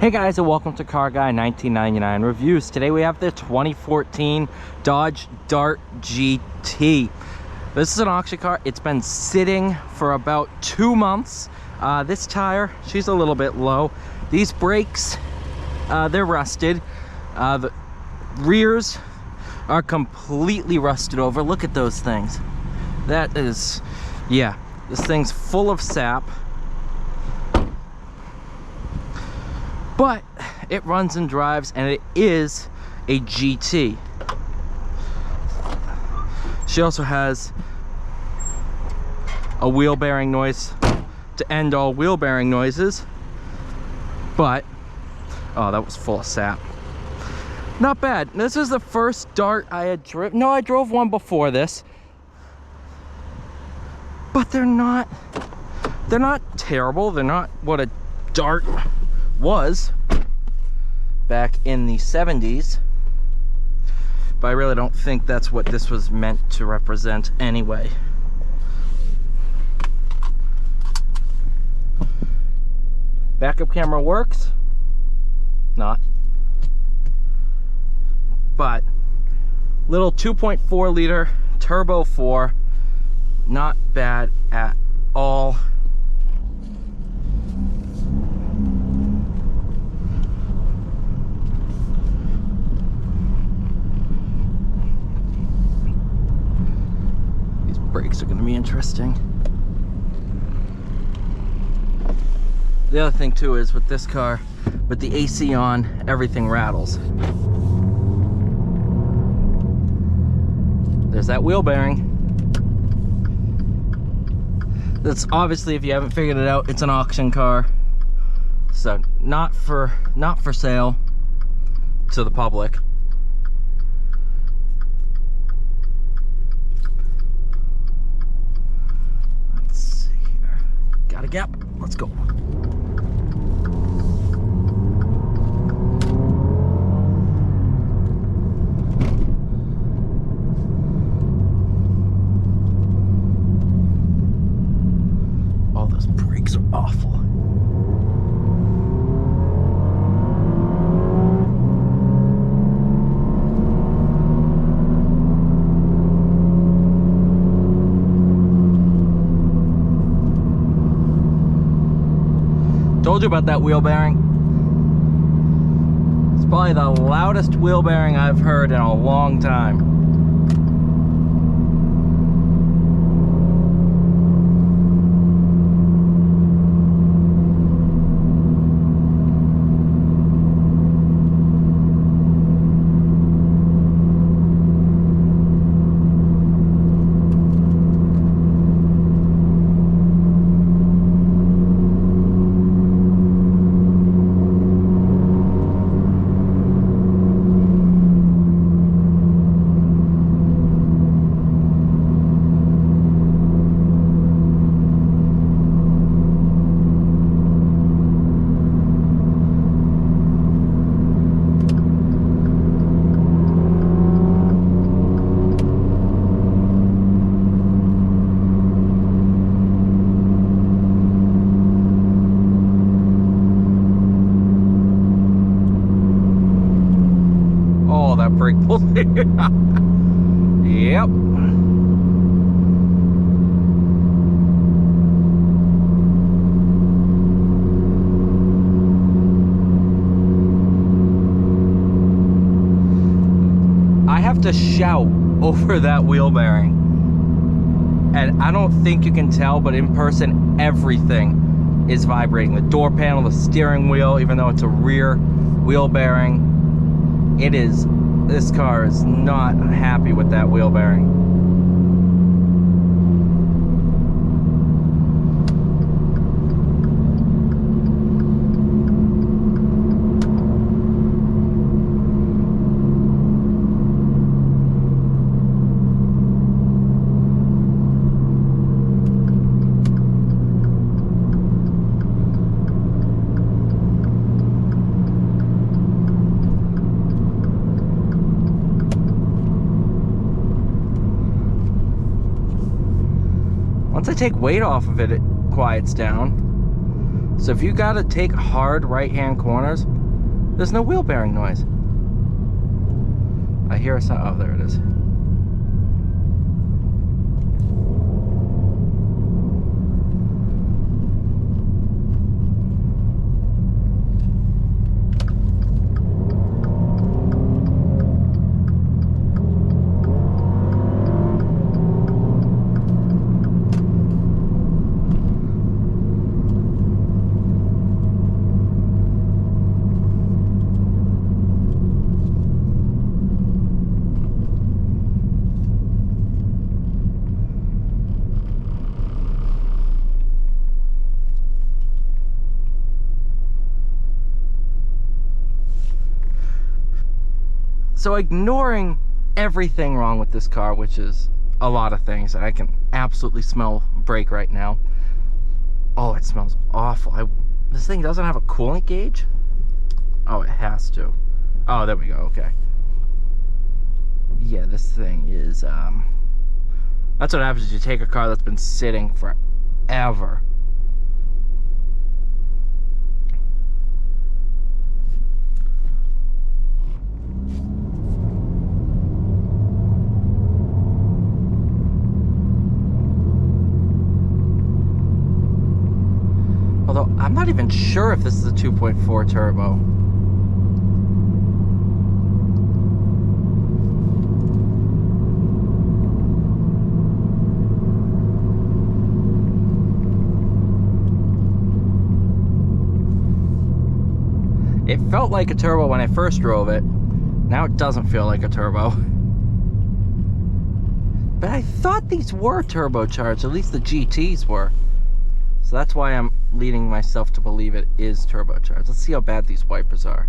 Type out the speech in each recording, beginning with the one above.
Hey guys, and welcome to Car Guy 1999 Reviews. Today we have the 2014 Dodge Dart GT. This is an auction car. It's been sitting for about 2 months. This tire, she's a little bit low. These brakes, they're rusted. The rears are completely rusted over. Look at those things. That is, yeah, this thing's full of sap. But it runs and drives, and it is a GT. She also has a wheel bearing noise to end all wheel bearing noises. But, oh, that was full of sap. Not bad. This is the first Dart I had driven. No, I drove one before this. But they're not terrible. They're not what a Dart was back in the 70s, but I really don't think that's what this was meant to represent anyway. Backup camera works, not, but little 2.4 liter turbo 4, not bad at all. Brakes are going to be interesting. The other thing too is with this car, with the AC on, everything rattles. There's that wheel bearing. That's obviously, if you haven't figured it out, it's an auction car, so not for sale to the public. Got a gap. Let's go. Oh, those brakes are awful. Told you about that wheel bearing. It's probably the loudest wheel bearing I've heard in a long time. That brake pulled. Yep. I have to shout over that wheel bearing, and I don't think you can tell, but in person everything is vibrating. The door panel, the steering wheel, even though it's a rear wheel bearing, it is. This car is not happy with that wheel bearing. Once I take weight off of it, it quiets down. So if you gotta take hard right-hand corners, there's no wheel bearing noise. I hear a sound. Oh, there it is. So ignoring everything wrong with this car, which is a lot of things, and I can absolutely smell brake right now. Oh, it smells awful. This thing doesn't have a coolant gauge? Oh, it has to. Oh, there we go, okay. Yeah, this thing is, that's what happens is you take a car that's been sitting forever. Although, I'm not even sure if this is a 2.4 turbo. It felt like a turbo when I first drove it. Now it doesn't feel like a turbo. But I thought these were turbocharged, at least the GTs were. So that's why I'm leading myself to believe it is turbocharged. Let's see how bad these wipers are.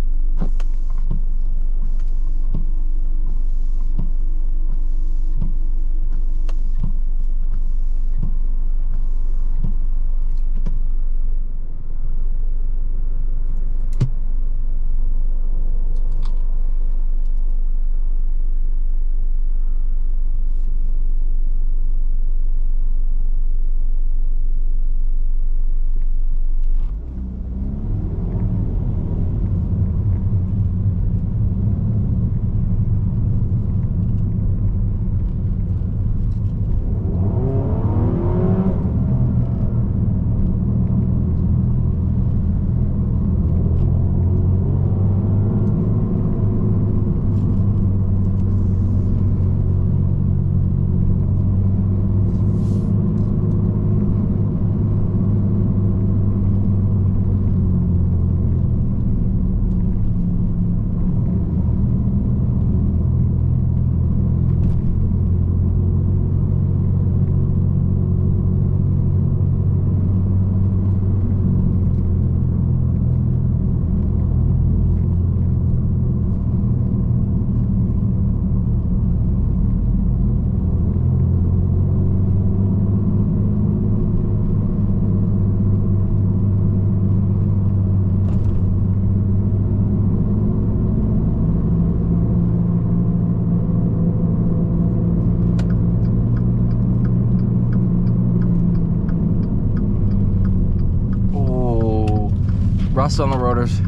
Rust on the rotors.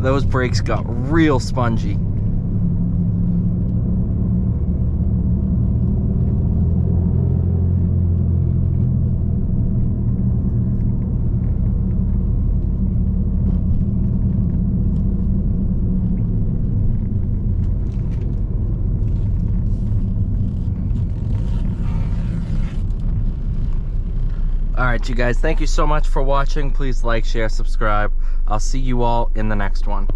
Those brakes got real spongy. Alright, you guys, thank you so much for watching. Please like, share, subscribe. I'll see you all in the next one.